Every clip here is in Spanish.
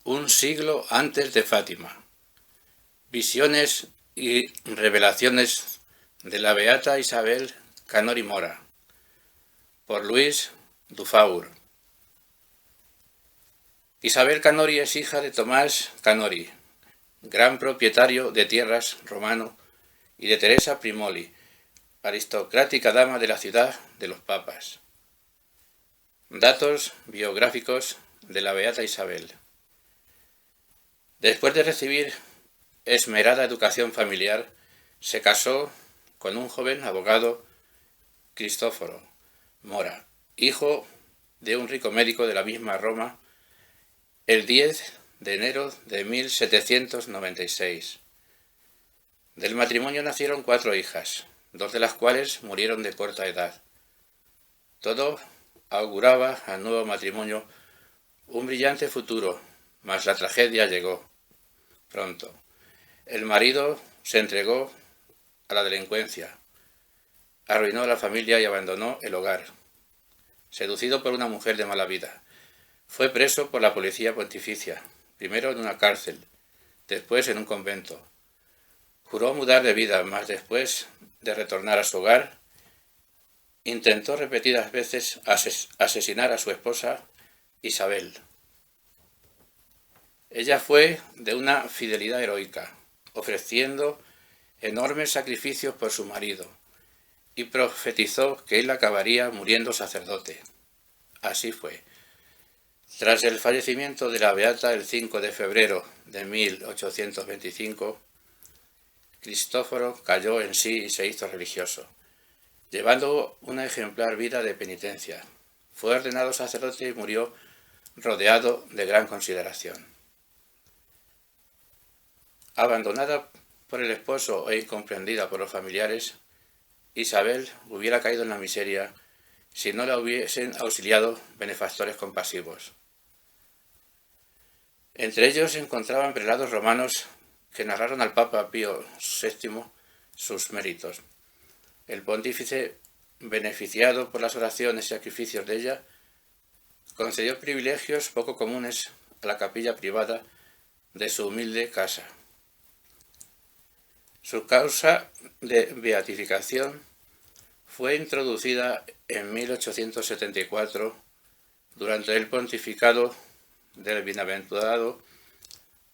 Un siglo antes de Fátima. Visiones y revelaciones de la beata Isabel Canori Mora, por Luis Dufaur. Isabel Canori es hija de Tomás Canori, gran propietario de tierras romano, y de Teresa Primoli, aristocrática dama de la ciudad de los papas. Datos biográficos de la beata Isabel. Después de recibir esmerada educación familiar, se casó con un joven abogado, Cristóforo Mora, hijo de un rico médico de la misma Roma, el 10 de enero de 1796. Del matrimonio nacieron 4 hijas, 2 de las cuales murieron de corta edad. Todo auguraba al nuevo matrimonio un brillante futuro, mas la tragedia llegó pronto. El marido se entregó a la delincuencia, arruinó a la familia y abandonó el hogar. Seducido por una mujer de mala vida, fue preso por la policía pontificia, primero en una cárcel, después en un convento. Juró mudar de vida, mas después de retornar a su hogar, intentó repetidas veces asesinar a su esposa Isabel. Ella fue de una fidelidad heroica, ofreciendo enormes sacrificios por su marido, y profetizó que él acabaría muriendo sacerdote. Así fue. Tras el fallecimiento de la beata el 5 de febrero de 1825, Cristóforo cayó en sí y se hizo religioso, llevando una ejemplar vida de penitencia. Fue ordenado sacerdote y murió rodeado de gran consideración. Abandonada por el esposo e incomprendida por los familiares, Isabel hubiera caído en la miseria si no la hubiesen auxiliado benefactores compasivos. Entre ellos se encontraban prelados romanos que narraron al Papa Pío VII sus méritos. El pontífice, beneficiado por las oraciones y sacrificios de ella, concedió privilegios poco comunes a la capilla privada de su humilde casa. Su causa de beatificación fue introducida en 1874 durante el pontificado del bienaventurado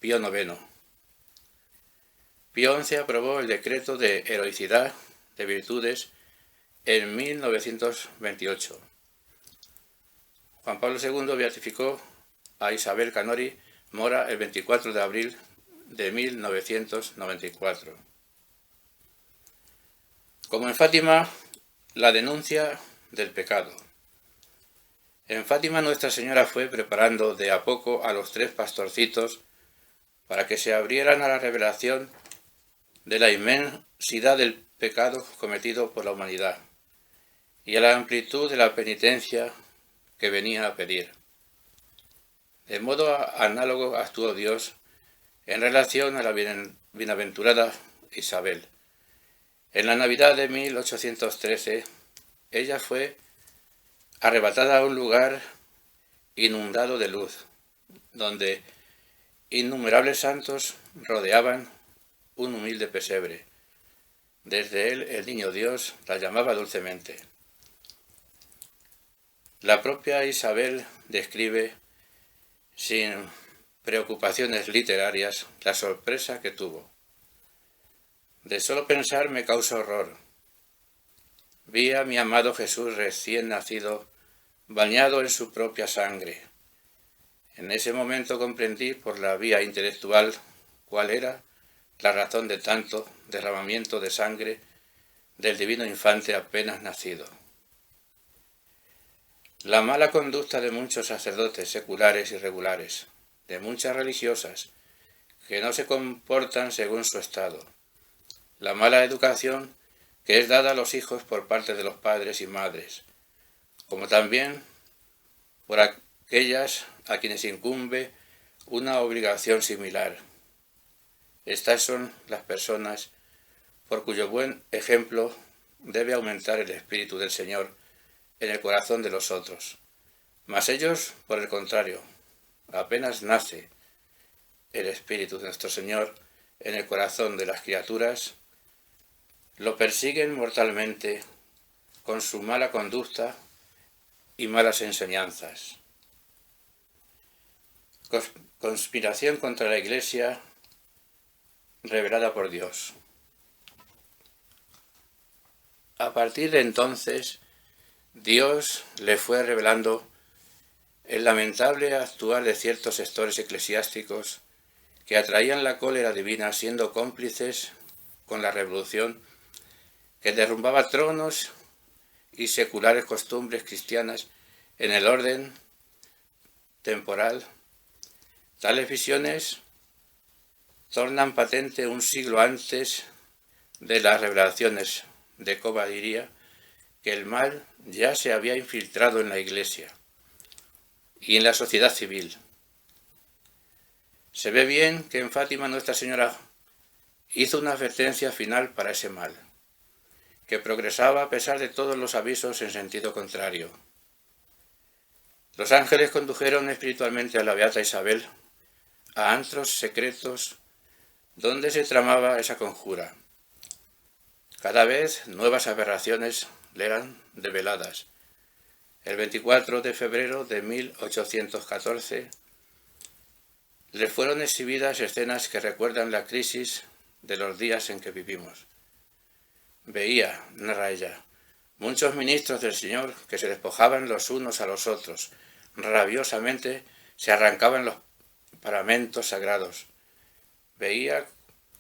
Pío IX. Pío XI aprobó el decreto de heroicidad de virtudes en 1928. Juan Pablo II beatificó a Isabel Canori Mora el 24 de abril de 1994. Como en Fátima, la denuncia del pecado. En Fátima Nuestra Señora fue preparando de a poco a los 3 pastorcitos para que se abrieran a la revelación de la inmensidad del pecado cometido por la humanidad y a la amplitud de la penitencia que venía a pedir. De modo análogo actuó Dios en relación a la bienaventurada Isabel. En la Navidad de 1813, ella fue arrebatada a un lugar inundado de luz, donde innumerables santos rodeaban un humilde pesebre. Desde él el niño Dios la llamaba dulcemente. La propia Isabel describe, sin preocupaciones literarias, la sorpresa que tuvo. De solo pensar me causa horror. Vi a mi amado Jesús recién nacido, bañado en su propia sangre. En ese momento comprendí por la vía intelectual cuál era la razón de tanto derramamiento de sangre del divino infante apenas nacido. La mala conducta de muchos sacerdotes seculares y regulares, de muchas religiosas, que no se comportan según su estado. La mala educación que es dada a los hijos por parte de los padres y madres, como también por aquellas a quienes incumbe una obligación similar. Estas son las personas por cuyo buen ejemplo debe aumentar el Espíritu del Señor en el corazón de los otros. Mas ellos, por el contrario, apenas nace, el Espíritu de nuestro Señor en el corazón de las criaturas, lo persiguen mortalmente con su mala conducta y malas enseñanzas. Conspiración contra la Iglesia revelada por Dios. A partir de entonces, Dios le fue revelando el lamentable actuar de ciertos sectores eclesiásticos que atraían la cólera divina siendo cómplices con la revolución que derrumbaba tronos y seculares costumbres cristianas en el orden temporal. Tales visiones tornan patente un siglo antes de las revelaciones de Coba diría que el mal ya se había infiltrado en la Iglesia y en la sociedad civil. Se ve bien que en Fátima Nuestra Señora hizo una advertencia final para ese mal, que progresaba a pesar de todos los avisos en sentido contrario. Los ángeles condujeron espiritualmente a la beata Isabel a antros secretos donde se tramaba esa conjura. Cada vez nuevas aberraciones le eran develadas. El 24 de febrero de 1814 le fueron exhibidas escenas que recuerdan la crisis de los días en que vivimos. Veía, narra ella, muchos ministros del Señor que se despojaban los unos a los otros, rabiosamente se arrancaban los paramentos sagrados. Veía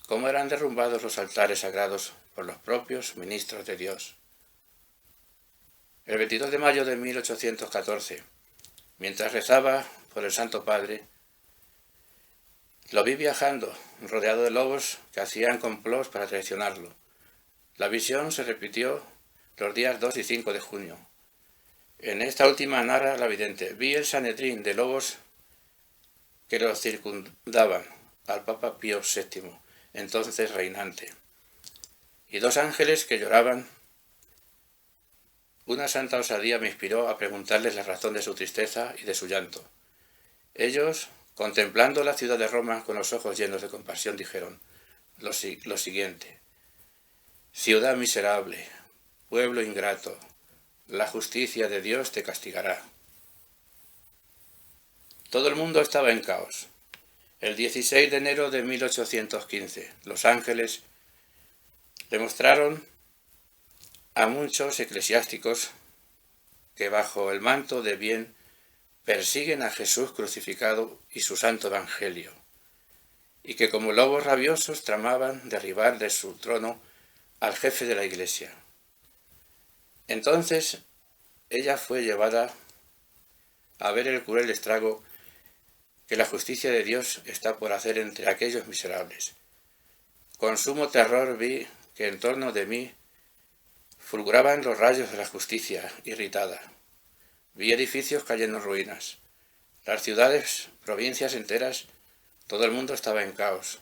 cómo eran derrumbados los altares sagrados por los propios ministros de Dios. El 22 de mayo de 1814, mientras rezaba por el Santo Padre, lo vi viajando, rodeado de lobos que hacían complots para traicionarlo. La visión se repitió los días 2 y 5 de junio. En esta última narra la vidente, vi el Sanedrín de lobos que lo circundaban al Papa Pío VII, entonces reinante, y dos ángeles que lloraban. Una santa osadía me inspiró a preguntarles la razón de su tristeza y de su llanto. Ellos, contemplando la ciudad de Roma con los ojos llenos de compasión, dijeron lo siguiente: ciudad miserable, pueblo ingrato, la justicia de Dios te castigará. Todo el mundo estaba en caos. El 16 de enero de 1815, los ángeles le mostraron a muchos eclesiásticos que bajo el manto de bien persiguen a Jesús crucificado y su santo evangelio, y que como lobos rabiosos tramaban derribar de su trono al jefe de la Iglesia. Entonces ella fue llevada a ver el cruel estrago que la justicia de Dios está por hacer entre aquellos miserables. Con sumo terror vi que en torno de mí fulguraban los rayos de la justicia irritada. Vi edificios cayendo en ruinas. Las ciudades, provincias enteras, todo el mundo estaba en caos.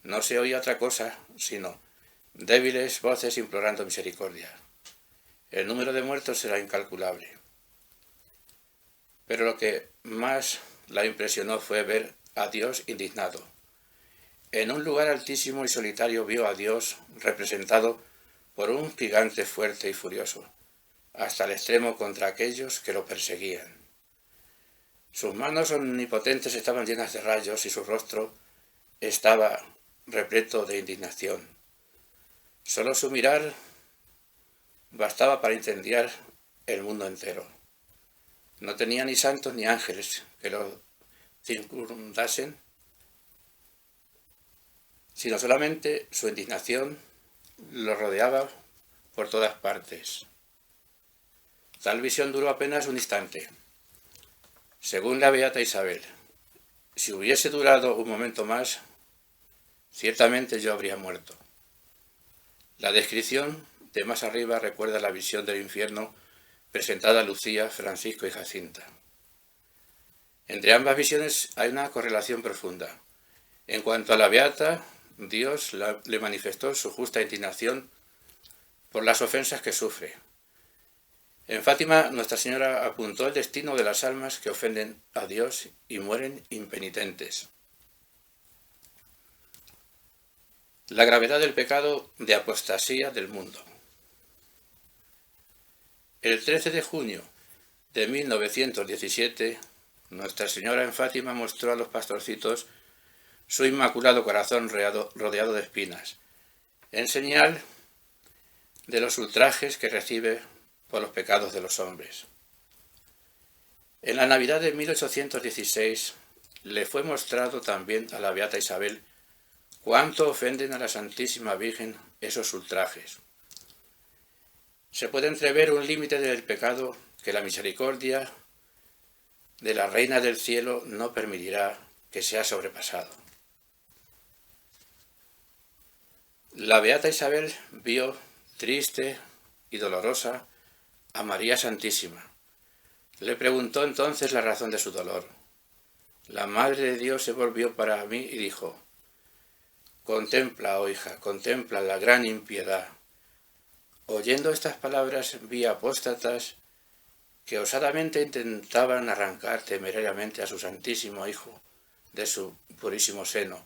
No se oía otra cosa sino débiles voces implorando misericordia. El número de muertos era incalculable. Pero lo que más la impresionó fue ver a Dios indignado. En un lugar altísimo y solitario vio a Dios representado por un gigante fuerte y furioso, hasta el extremo contra aquellos que lo perseguían. Sus manos omnipotentes estaban llenas de rayos y su rostro estaba repleto de indignación. Solo su mirar bastaba para incendiar el mundo entero. No tenía ni santos ni ángeles que lo circundasen, sino solamente su indignación lo rodeaba por todas partes. Tal visión duró apenas un instante. Según la beata Isabel, si hubiese durado un momento más, ciertamente yo habría muerto. La descripción de más arriba recuerda la visión del infierno presentada a Lucía, Francisco y Jacinta. Entre ambas visiones hay una correlación profunda. En cuanto a la beata, Dios le manifestó su justa indignación por las ofensas que sufre. En Fátima, Nuestra Señora apuntó el destino de las almas que ofenden a Dios y mueren impenitentes. La gravedad del pecado de apostasía del mundo. El 13 de junio de 1917, Nuestra Señora en Fátima mostró a los pastorcitos su inmaculado corazón rodeado de espinas, en señal de los ultrajes que recibe por los pecados de los hombres. En la Navidad de 1816 le fue mostrado también a la Beata Isabel cuánto ofenden a la Santísima Virgen esos ultrajes. Se puede entrever un límite del pecado que la misericordia de la Reina del Cielo no permitirá que sea sobrepasado. La Beata Isabel vio triste y dolorosa a María Santísima. Le preguntó entonces la razón de su dolor. La Madre de Dios se volvió para mí y dijo: «Contempla, oh hija, contempla la gran impiedad». Oyendo estas palabras vi apóstatas que osadamente intentaban arrancar temerariamente a su Santísimo Hijo de su purísimo seno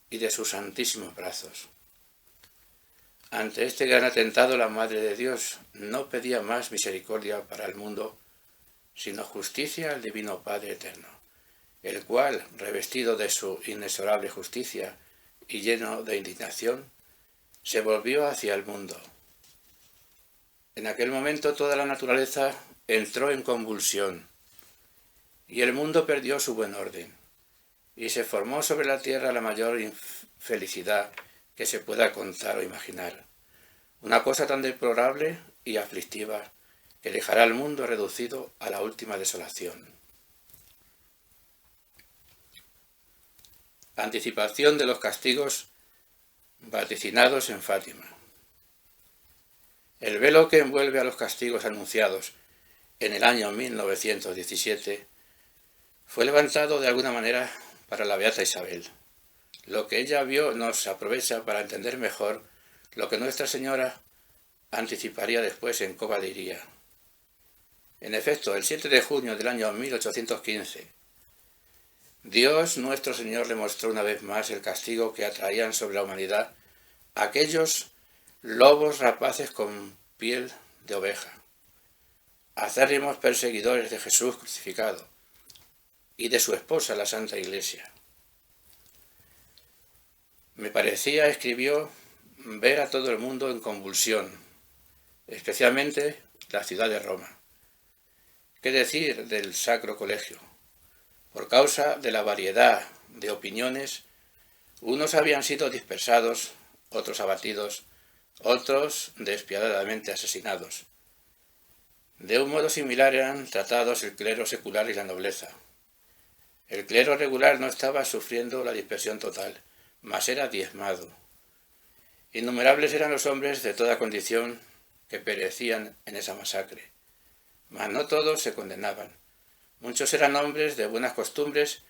y de sus santísimos brazos. Ante este gran atentado, la Madre de Dios no pedía más misericordia para el mundo, sino justicia al Divino Padre Eterno, el cual, revestido de su inexorable justicia y lleno de indignación, se volvió hacia el mundo. En aquel momento toda la naturaleza entró en convulsión, y el mundo perdió su buen orden, y se formó sobre la tierra la mayor infelicidad que se pueda contar o imaginar, una cosa tan deplorable y aflictiva que dejará al mundo reducido a la última desolación. Anticipación de los castigos vaticinados en Fátima. El velo que envuelve a los castigos anunciados en el año 1917 fue levantado de alguna manera para la Beata Isabel. Lo que ella vio nos aprovecha para entender mejor lo que Nuestra Señora anticiparía después en Cova de Iría. En efecto, el 7 de junio del año 1815, Dios nuestro Señor le mostró una vez más el castigo que atraían sobre la humanidad aquellos lobos rapaces con piel de oveja, acérrimos perseguidores de Jesús crucificado y de su esposa, la Santa Iglesia. Me parecía, escribió, ver a todo el mundo en convulsión, especialmente la ciudad de Roma. ¿Qué decir del Sacro Colegio? Por causa de la variedad de opiniones, unos habían sido dispersados, otros abatidos, otros despiadadamente asesinados. De un modo similar eran tratados el clero secular y la nobleza. El clero regular no estaba sufriendo la dispersión total, mas era diezmado. Innumerables eran los hombres de toda condición que perecían en esa masacre, mas no todos se condenaban. Muchos eran hombres de buenas costumbres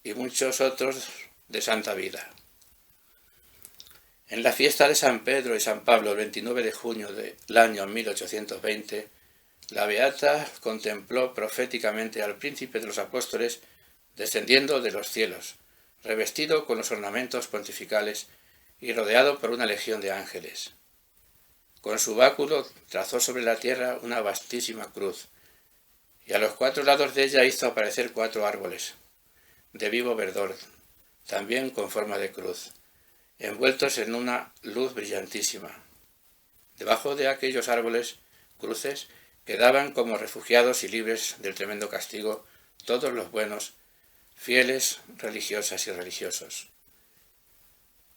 y muchos otros de santa vida. En la fiesta de San Pedro y San Pablo, el 29 de junio del año 1820, la Beata contempló proféticamente al príncipe de los apóstoles descendiendo de los cielos, revestido con los ornamentos pontificales y rodeado por una legión de ángeles. Con su báculo trazó sobre la tierra una vastísima cruz, y a los 4 lados de ella hizo aparecer 4 árboles, de vivo verdor, también con forma de cruz, envueltos en una luz brillantísima. Debajo de aquellos árboles, cruces, quedaban como refugiados y libres del tremendo castigo todos los buenos, fieles, religiosas y religiosos.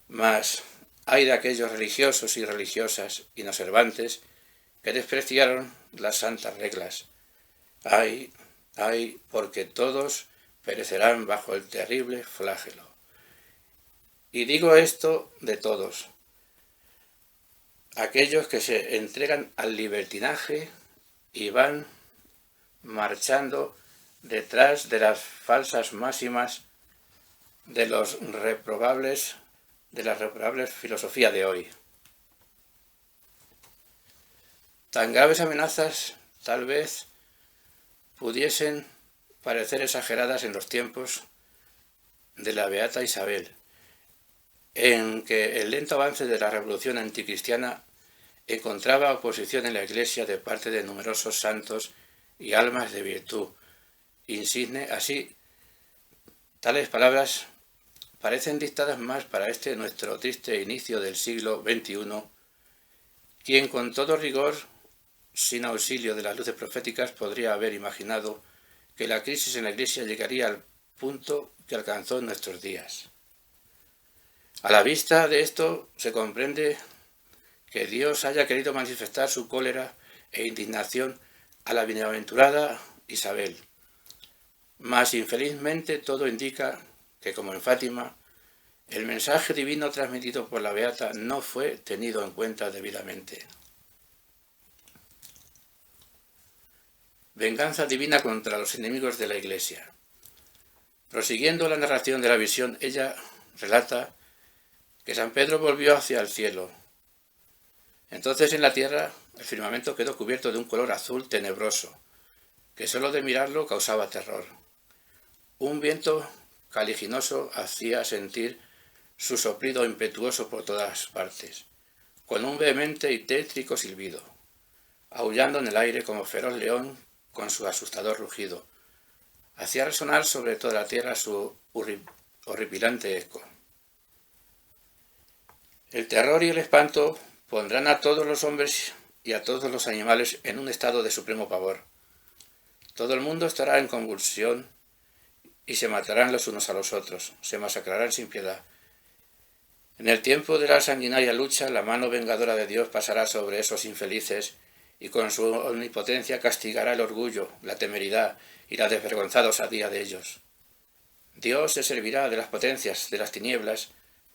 Mas ay de aquellos religiosos y religiosas inobservantes que despreciaron las santas reglas. Ay, ay, porque todos perecerán bajo el terrible flagelo. Y digo esto de todos, aquellos que se entregan al libertinaje y van marchando detrás de las falsas máximas de la reprobable filosofía de hoy. Tan graves amenazas tal vez pudiesen parecer exageradas en los tiempos de la Beata Isabel, en que el lento avance de la revolución anticristiana encontraba oposición en la Iglesia de parte de numerosos santos y almas de virtud insigne. Así, tales palabras parecen dictadas más para este nuestro triste inicio del siglo XXI, quien con todo rigor, sin auxilio de las luces proféticas, podría haber imaginado que la crisis en la Iglesia llegaría al punto que alcanzó en nuestros días. A la vista de esto se comprende que Dios haya querido manifestar su cólera e indignación a la bienaventurada Isabel. Mas infelizmente todo indica que, como en Fátima, el mensaje divino transmitido por la beata no fue tenido en cuenta debidamente. Venganza divina contra los enemigos de la Iglesia. Prosiguiendo la narración de la visión, ella relata que San Pedro volvió hacia el cielo. Entonces en la tierra el firmamento quedó cubierto de un color azul tenebroso, que solo de mirarlo causaba terror. Un viento caliginoso hacía sentir su soplido impetuoso por todas partes, con un vehemente y tétrico silbido, aullando en el aire como feroz león con su asustador rugido. Hacía resonar sobre toda la tierra su horripilante eco. El terror y el espanto pondrán a todos los hombres y a todos los animales en un estado de supremo pavor. Todo el mundo estará en convulsión y se matarán los unos a los otros, se masacrarán sin piedad. En el tiempo de la sanguinaria lucha, la mano vengadora de Dios pasará sobre esos infelices y con su omnipotencia castigará el orgullo, la temeridad y la desvergonzada osadía de ellos. Dios se servirá de las potencias de las tinieblas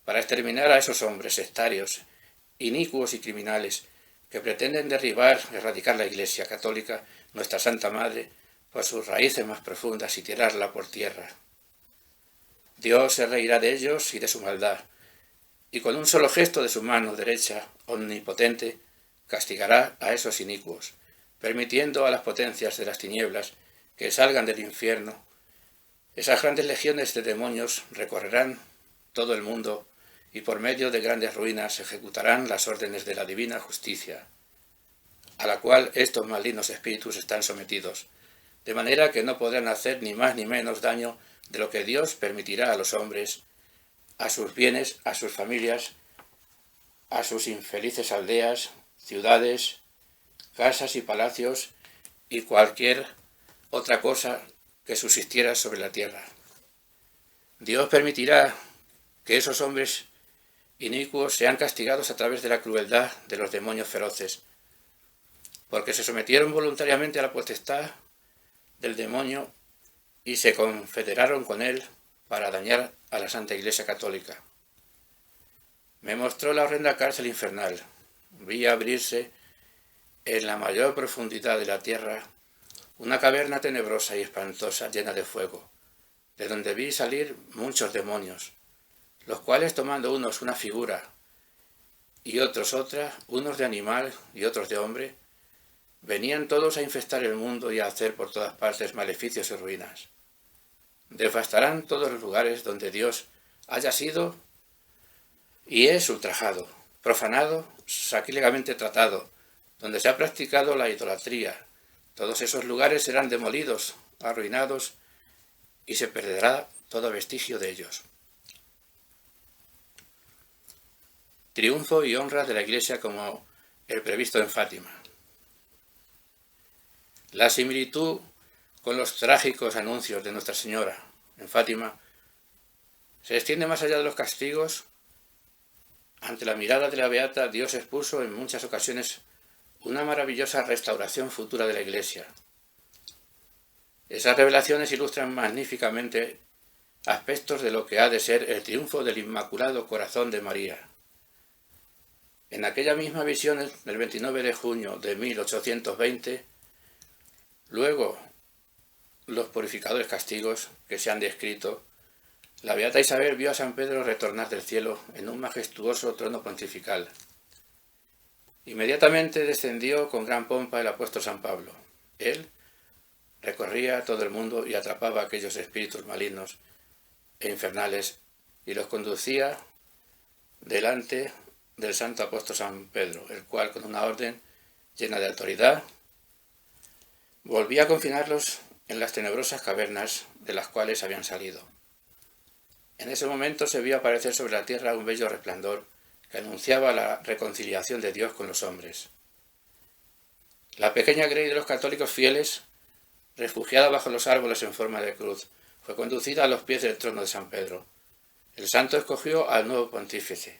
para exterminar a esos hombres sectarios, inicuos y criminales que pretenden derribar y erradicar la Iglesia católica, nuestra Santa Madre, por sus raíces más profundas y tirarla por tierra. Dios se reirá de ellos y de su maldad, y con un solo gesto de su mano derecha omnipotente castigará a esos inicuos, permitiendo a las potencias de las tinieblas que salgan del infierno. Esas grandes legiones de demonios recorrerán todo el mundo y por medio de grandes ruinas ejecutarán las órdenes de la divina justicia, a la cual estos malignos espíritus están sometidos, de manera que no podrán hacer ni más ni menos daño de lo que Dios permitirá a los hombres, a sus bienes, a sus familias, a sus infelices aldeas, ciudades, casas y palacios y cualquier otra cosa que subsistiera sobre la tierra. Dios permitirá que esos hombres inicuos sean castigados a través de la crueldad de los demonios feroces, porque se sometieron voluntariamente a la potestad del demonio y se confederaron con él para dañar a la Santa Iglesia Católica. Me mostró la horrenda cárcel infernal. Vi abrirse en la mayor profundidad de la tierra una caverna tenebrosa y espantosa llena de fuego, de donde vi salir muchos demonios, los cuales tomando unos una figura y otros otra, unos de animal y otros de hombre, venían todos a infestar el mundo y a hacer por todas partes maleficios y ruinas. Devastarán todos los lugares donde Dios haya sido y es ultrajado, profanado, sacrílegamente tratado, donde se ha practicado la idolatría. Todos esos lugares serán demolidos, arruinados, y se perderá todo vestigio de ellos. Triunfo y honra de la Iglesia como el previsto en Fátima. La similitud con los trágicos anuncios de Nuestra Señora en Fátima se extiende más allá de los castigos. Ante la mirada de la Beata, Dios expuso en muchas ocasiones una maravillosa restauración futura de la Iglesia. Esas revelaciones ilustran magníficamente aspectos de lo que ha de ser el triunfo del Inmaculado Corazón de María. En aquella misma visión del 29 de junio de 1820, luego los purificadores castigos que se han descrito, la Beata Isabel vio a San Pedro retornar del cielo en un majestuoso trono pontifical. Inmediatamente descendió con gran pompa el apóstol San Pablo. Él recorría todo el mundo y atrapaba a aquellos espíritus malignos e infernales y los conducía delante del santo apóstol San Pedro, el cual, con una orden llena de autoridad, volvía a confinarlos en las tenebrosas cavernas de las cuales habían salido. En ese momento se vio aparecer sobre la tierra un bello resplandor que anunciaba la reconciliación de Dios con los hombres. La pequeña grey de los católicos fieles, refugiada bajo los árboles en forma de cruz, fue conducida a los pies del trono de San Pedro. El santo escogió al nuevo pontífice.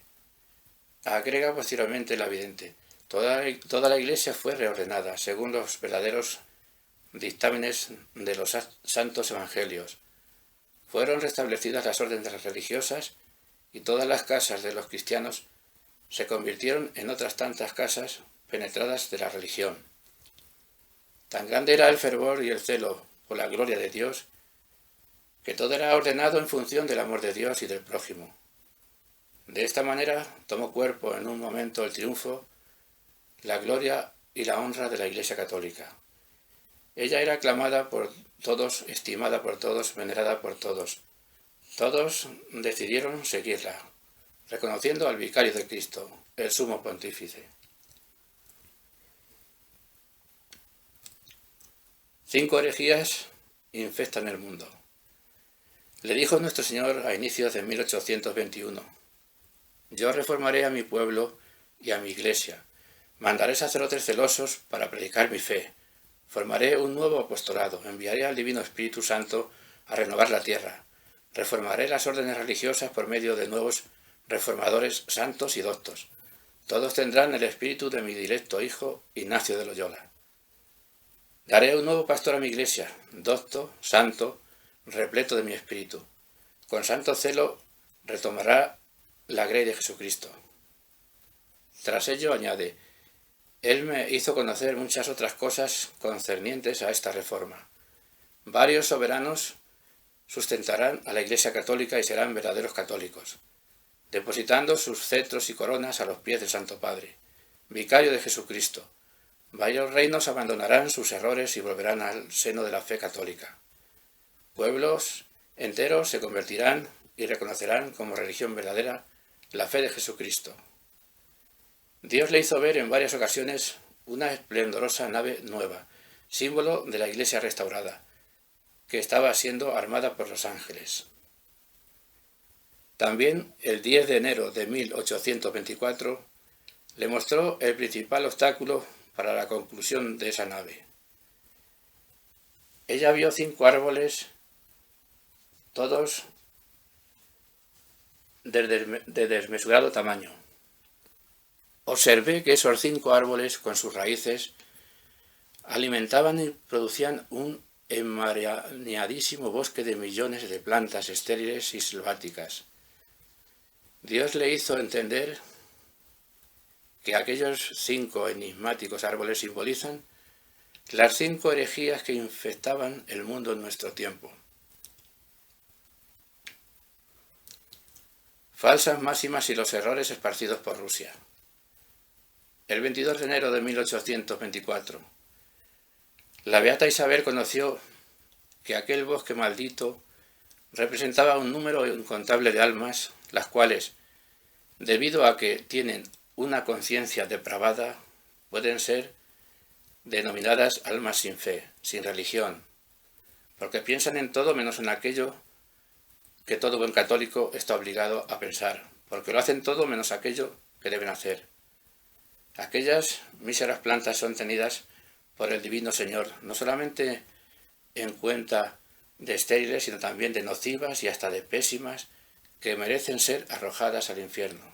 Agrega posteriormente la vidente: toda la Iglesia fue reordenada según los verdaderos dictámenes de los santos evangelios. Fueron restablecidas las órdenes religiosas y todas las casas de los cristianos se convirtieron en otras tantas casas penetradas de la religión. Tan grande era el fervor y el celo por la gloria de Dios, que todo era ordenado en función del amor de Dios y del prójimo. De esta manera tomó cuerpo en un momento el triunfo, la gloria y la honra de la Iglesia Católica. Ella era aclamada por todos, estimada por todos, venerada por todos. Todos decidieron seguirla, reconociendo al vicario de Cristo, el sumo pontífice. 5 herejías infestan el mundo. Le dijo nuestro Señor a inicios de 1821: yo reformaré a mi pueblo y a mi iglesia, mandaré sacerdotes celosos para predicar mi fe, formaré un nuevo apostolado, enviaré al Divino Espíritu Santo a renovar la tierra, reformaré las órdenes religiosas por medio de nuevos reformadores santos y doctos. Todos tendrán el espíritu de mi directo hijo Ignacio de Loyola. Daré un nuevo pastor a mi iglesia, docto, santo, repleto de mi espíritu. Con santo celo retomará la grey de Jesucristo. Tras ello añade: él me hizo conocer muchas otras cosas concernientes a esta reforma. Varios soberanos sustentarán a la Iglesia Católica y serán verdaderos católicos, depositando sus cetros y coronas a los pies del Santo Padre, vicario de Jesucristo. Varios reinos abandonarán sus errores y volverán al seno de la fe católica. Pueblos enteros se convertirán y reconocerán como religión verdadera la fe de Jesucristo. Dios le hizo ver en varias ocasiones una esplendorosa nave nueva, símbolo de la Iglesia restaurada, que estaba siendo armada por los ángeles. También el 10 de enero de 1824 le mostró el principal obstáculo para la conclusión de esa nave. Ella vio 5 árboles, todos de desmesurado tamaño. Observé que esos 5 árboles, con sus raíces, alimentaban y producían un enmarañadísimo bosque de millones de plantas estériles y selváticas. Dios le hizo entender que aquellos 5 enigmáticos árboles simbolizan las 5 herejías que infectaban el mundo en nuestro tiempo. Falsas máximas y los errores esparcidos por Rusia. El 22 de enero de 1824, la beata Isabel conoció que aquel bosque maldito representaba un número incontable de almas, las cuales, debido a que tienen una conciencia depravada, pueden ser denominadas almas sin fe, sin religión, porque piensan en todo menos en aquello que todo buen católico está obligado a pensar, porque lo hacen todo menos aquello que deben hacer. Aquellas míseras plantas son tenidas por el Divino Señor, no solamente en cuenta de estériles, sino también de nocivas y hasta de pésimas, que merecen ser arrojadas al infierno.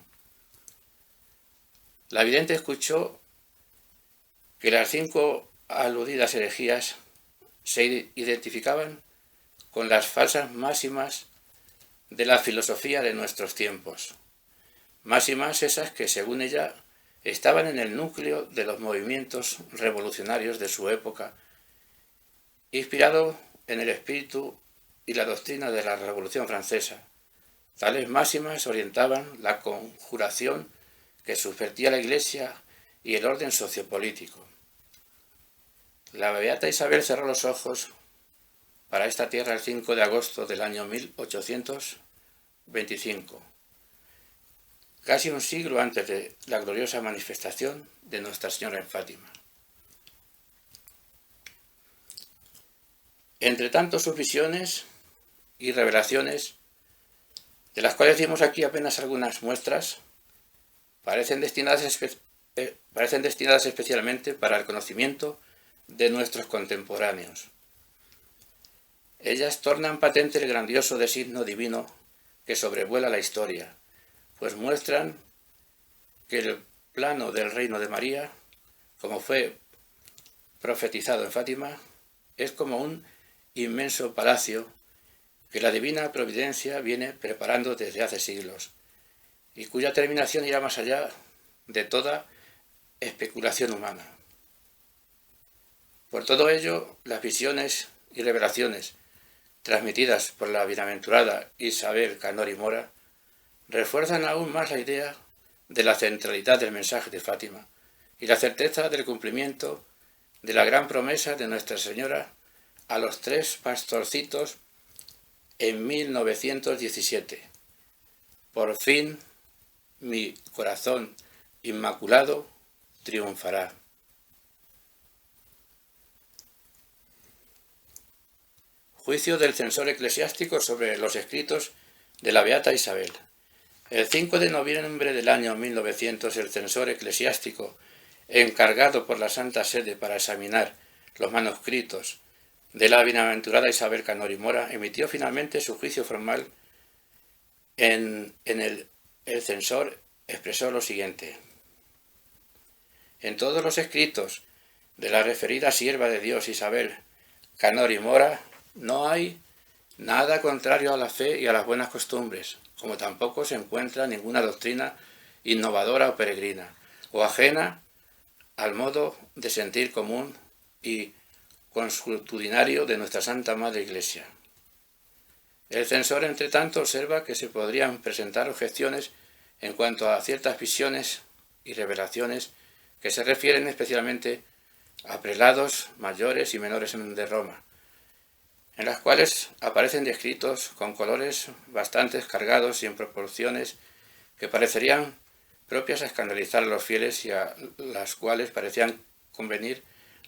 La vidente escuchó que las 5 aludidas herejías se identificaban con las falsas máximas de la filosofía de nuestros tiempos. Máximas esas que, según ella, estaban en el núcleo de los movimientos revolucionarios de su época, inspirado en el espíritu y la doctrina de la Revolución Francesa. Tales máximas orientaban la conjuración que subvertía la Iglesia y el orden sociopolítico. La beata Isabel cerró los ojos para esta tierra el 5 de agosto del año 1825. casi un siglo antes de la gloriosa manifestación de Nuestra Señora en Fátima. Entre tanto, sus visiones y revelaciones, de las cuales dimos aquí apenas algunas muestras, parecen destinadas especialmente para el conocimiento de nuestros contemporáneos. Ellas tornan patente el grandioso designio divino que sobrevuela la historia, pues muestran que el plano del reino de María, como fue profetizado en Fátima, es como un inmenso palacio que la divina providencia viene preparando desde hace siglos y cuya terminación irá más allá de toda especulación humana. Por todo ello, las visiones y revelaciones transmitidas por la bienaventurada Isabel Canori Mora refuerzan aún más la idea de la centralidad del mensaje de Fátima y la certeza del cumplimiento de la gran promesa de Nuestra Señora a los 3 pastorcitos en 1917. Por fin mi corazón inmaculado triunfará. Juicio del censor eclesiástico sobre los escritos de la Beata Isabel. El 5 de noviembre del año 1900, el censor eclesiástico encargado por la Santa Sede para examinar los manuscritos de la bienaventurada Isabel Canori Mora emitió finalmente su juicio formal. El censor expresó lo siguiente: en todos los escritos de la referida sierva de Dios Isabel Canori Mora no hay nada contrario a la fe y a las buenas costumbres, como tampoco se encuentra ninguna doctrina innovadora o peregrina, o ajena al modo de sentir común y consuetudinario de nuestra Santa Madre Iglesia. El censor, entre tanto, observa que se podrían presentar objeciones en cuanto a ciertas visiones y revelaciones que se refieren especialmente a prelados mayores y menores de Roma, en las cuales aparecen descritos con colores bastante cargados y en proporciones que parecerían propias a escandalizar a los fieles y a las cuales parecían convenir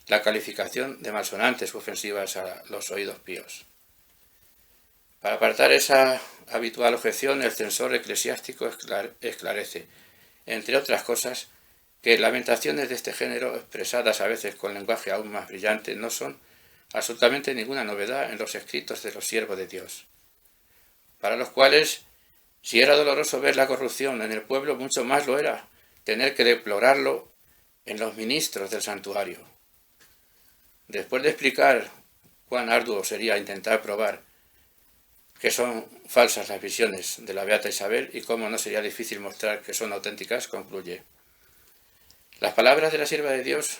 la calificación de malsonantes u ofensivas a los oídos píos. Para apartar esa habitual objeción, el censor eclesiástico esclarece, entre otras cosas, que lamentaciones de este género, expresadas a veces con lenguaje aún más brillante, no son absolutamente ninguna novedad en los escritos de los siervos de Dios, para los cuales, si era doloroso ver la corrupción en el pueblo, mucho más lo era tener que deplorarlo en los ministros del santuario. Después de explicar cuán arduo sería intentar probar que son falsas las visiones de la Beata Isabel y cómo no sería difícil mostrar que son auténticas, concluye: las palabras de la sierva de Dios,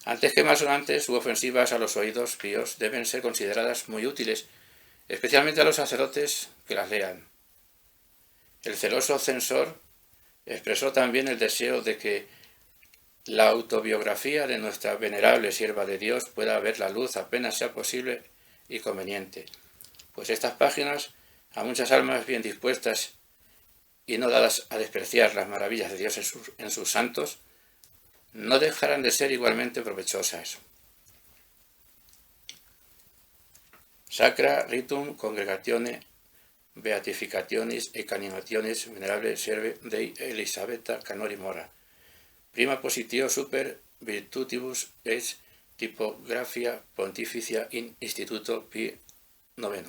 antes que malsonantes u ofensivas a los oídos píos, deben ser consideradas muy útiles, especialmente a los sacerdotes que las lean. El celoso censor expresó también el deseo de que la autobiografía de nuestra venerable sierva de Dios pueda ver la luz apenas sea posible y conveniente, pues estas páginas, a muchas almas bien dispuestas y no dadas a despreciar las maravillas de Dios en sus santos, no dejarán de ser igualmente provechosas. Sacra Ritum Congregatione Beatificationis e Canimationis Venerable Serve Dei Elisabetta Canori Mora, prima positio super virtutibus et typographia pontificia in Instituto Pii IX,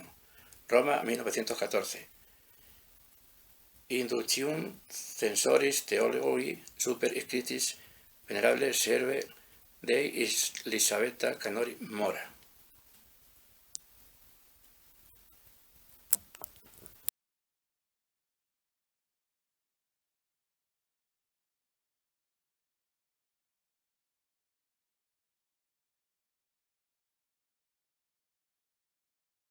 Roma, 1914. Inductium censoris theologoi super scriptis Venerable Serve Dei Elisabetta Canori Mora.